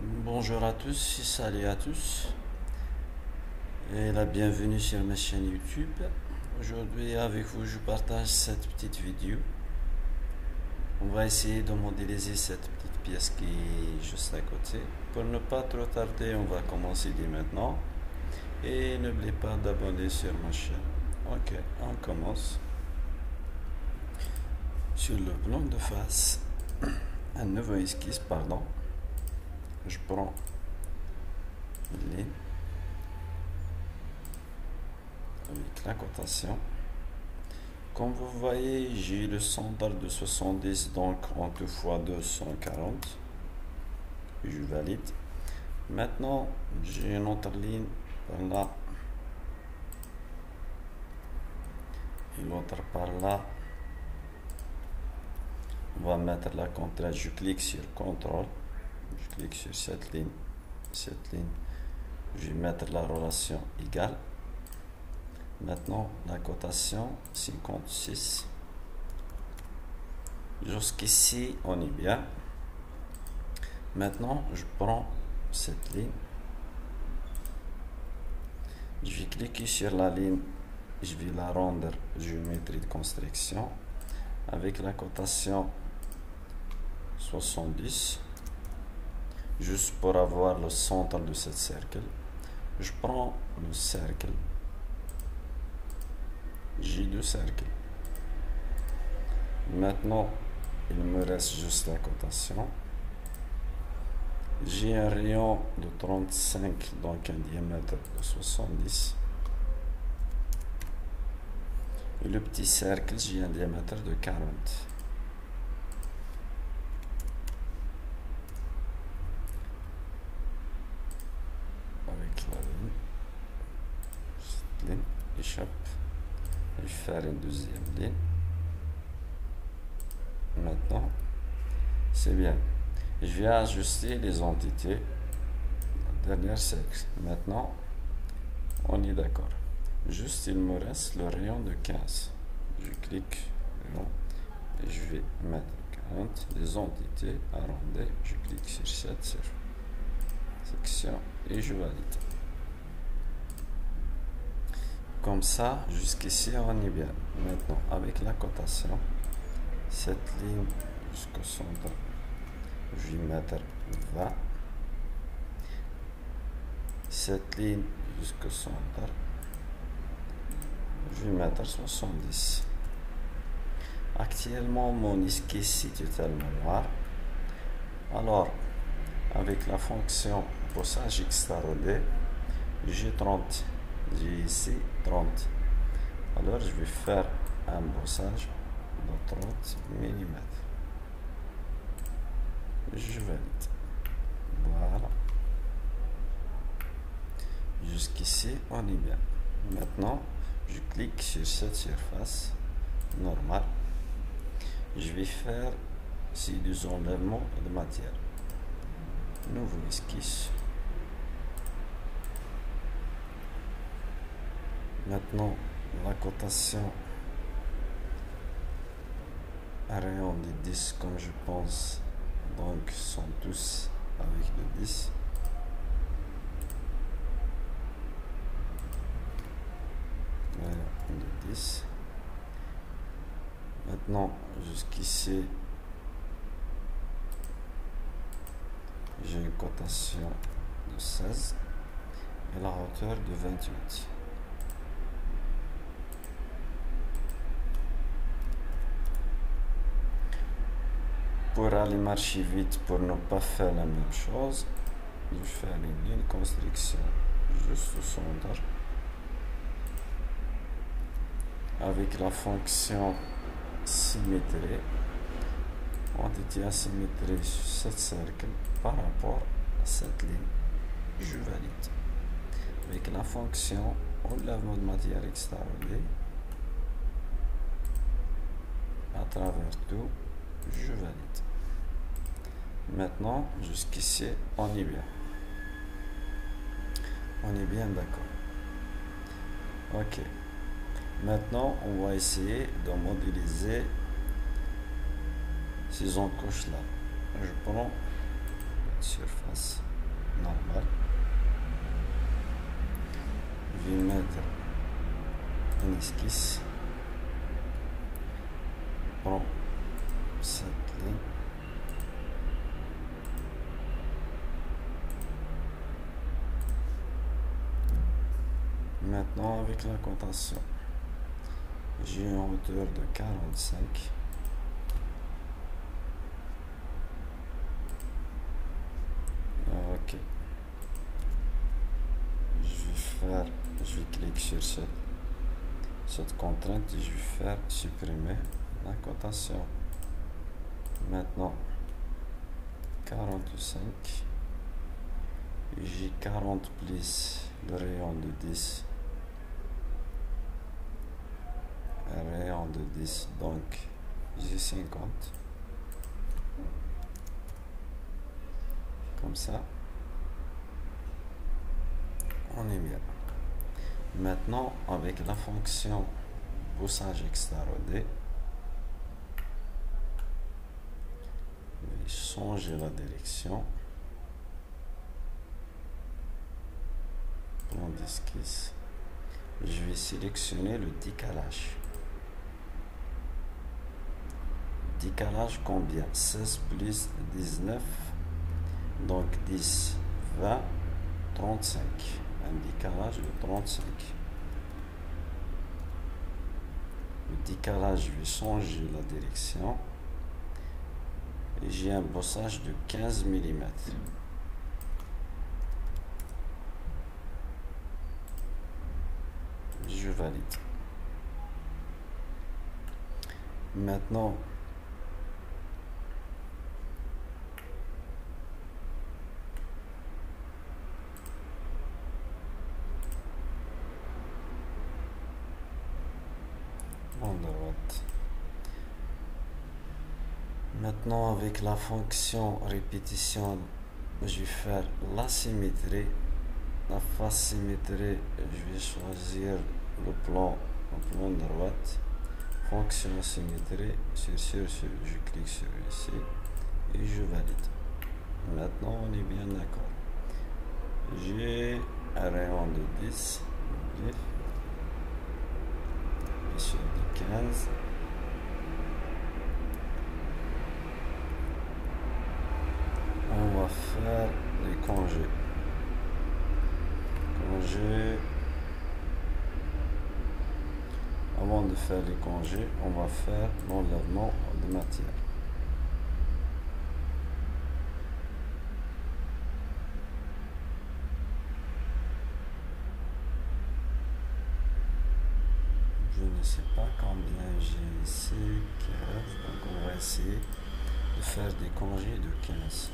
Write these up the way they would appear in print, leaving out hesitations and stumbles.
Bonjour à tous, salut à tous et la bienvenue sur ma chaîne YouTube. Aujourd'hui avec vous je partage cette petite vidéo. On va essayer de modéliser cette petite pièce qui est juste à côté. Pour ne pas trop tarder, on va commencer dès maintenant. Et n'oubliez pas d'abonner sur ma chaîne. Ok, on commence. Sur le plan de face, un nouveau esquisse, pardon. Je prends une ligne avec la cotation. Comme vous voyez, j'ai le centre de 70, donc en 2 fois 2, 140. Je valide. Maintenant, j'ai une autre ligne par là et l'autre par là. On va mettre la contrainte. Je clique sur CTRL. Je clique sur cette ligne. Je vais mettre la relation égale. Maintenant, la cotation 56. Jusqu'ici, on est bien. Maintenant, je prends cette ligne. Je vais cliquer sur la ligne. Je vais la rendre géométrie de construction avec la cotation 70. Juste pour avoir le centre de ce cercle. Je prends le cercle. J'ai deux cercles. Maintenant, il me reste juste la cotation. J'ai un rayon de 35, donc un diamètre de 70. Et le petit cercle, j'ai un diamètre de 40. Avec la ligne, cette ligne échappe. Je vais faire une deuxième ligne. Maintenant, c'est bien. Je vais ajuster les entités. La dernière cercle. Maintenant, on est d'accord. Juste, il me reste le rayon de 15. Je clique rayon et je vais mettre 40. Les entités arrondies. Je clique sur cette section et je valide. Comme ça, jusqu'ici, on est bien. Maintenant, avec la cotation, cette ligne jusqu'au centre, je vais mettre 20. Cette ligne jusqu'au centre, je vais mettre 70. Actuellement, mon esquisse est totalement noir. Alors, avec la fonction bossage extradé, j'ai 30. J'ai ici 30. Alors, je vais faire un bossage de 30 mm. Je valide. Voilà. Jusqu'ici, on est bien. Maintenant, je clique sur cette surface normale. Je vais faire ces deux enlèvements de matière. Nouveau esquisse. Maintenant, la cotation à rayon de 10 comme je pense, donc sont tous avec le 10. Rayon de 10. Maintenant, jusqu'ici, j'ai une cotation de 16 et la hauteur de 28. Pour aller marcher vite, pour ne pas faire la même chose, je vais faire une ligne de construction juste au centre avec la fonction symétrie, entité asymétrie sur cette cercle par rapport à cette ligne. Je valide. Avec la fonction enlèvement de matière extradée à travers tout, je valide. Maintenant, jusqu'ici, on est bien. On est bien d'accord. Ok. Maintenant, on va essayer de modéliser ces encoches-là. Je prends surface normale. Je vais mettre une esquisse. Prends cette ligne. Maintenant, avec la cotation, j'ai une hauteur de 45. Ok. Je vais cliquer sur cette contrainte et je vais faire supprimer la cotation. Maintenant, 45. J'ai 40 plus le rayon de 10. Un rayon de 10, donc j'ai 50. Comme ça. On est bien. Maintenant, avec la fonction poussage extrarodé, je vais changer la direction. Plan d'esquisse. Je vais sélectionner le décalage. Décalage combien? 16 plus 19, donc 10, 20, 35. Un décalage de 35. Le décalage, je vais changer la direction. Et j'ai un bossage de 15 mm. Je valide. Maintenant, en droite. Maintenant, avec la fonction répétition, je vais faire la symétrie. La face symétrie, je vais choisir le plan droite. Fonction symétrie, je clique sur ici et je valide. Maintenant, on est bien d'accord. J'ai un rayon de 10, sur de 15. On va faire les congés. Avant de faire les congés, on va faire l'enlèvement de matière. Je ne sais pas combien j'ai ici, 15, donc on va essayer de faire des congés de 15.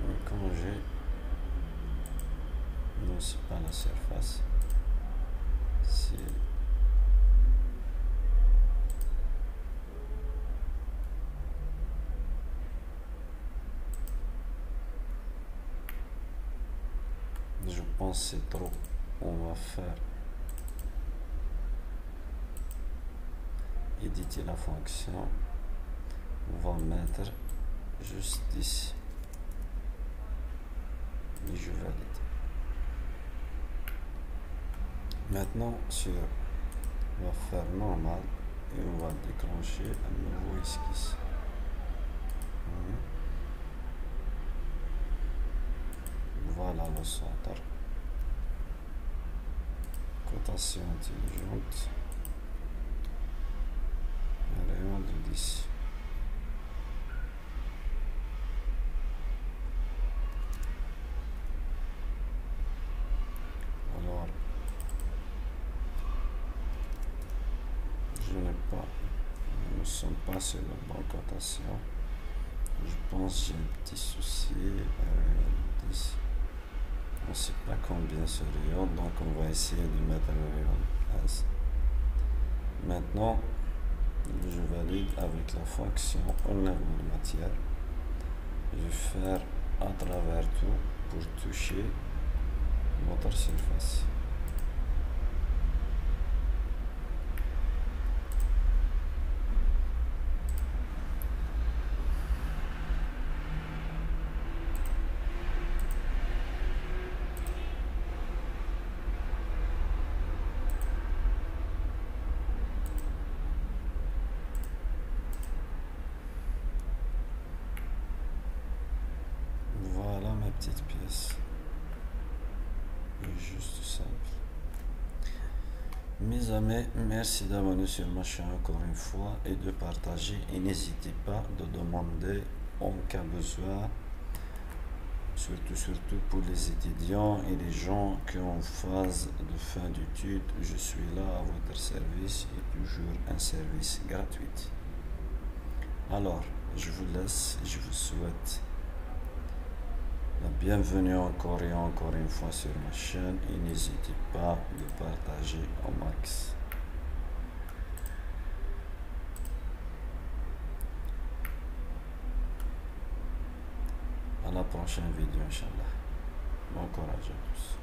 Un congé, non, c'est pas la surface, c'est je pense que c'est trop. On va faire éditer la fonction. On va mettre juste ici. Et je valide. Maintenant, on va faire normal et on va déclencher un nouveau esquisse. Voilà le centre. Cotation intelligente. Un rayon de 10. Alors, nous ne sommes pas sur la bonne cotation. Je pense que j'ai un petit souci. Un rayon de 10. On ne sait pas combien ce rayon, donc on va essayer de mettre un rayon de 15. Maintenant, je valide avec la fonction enlèvement de matière. Je vais faire à travers tout pour toucher notre surface. petite pièce. Juste simple. Mes amis, merci d'abonner sur ma chaîne encore une fois et de partager. Et n'hésitez pas de demander en cas besoin, surtout pour les étudiants et les gens qui sont en phase de fin d'études. Je suis là à votre service et toujours un service gratuit. Alors, je vous laisse et je vous souhaite la bienvenue encore et encore une fois sur ma chaîne et n'hésitez pas de partager au max. À la prochaine vidéo, Inch'Allah. Bon courage à tous.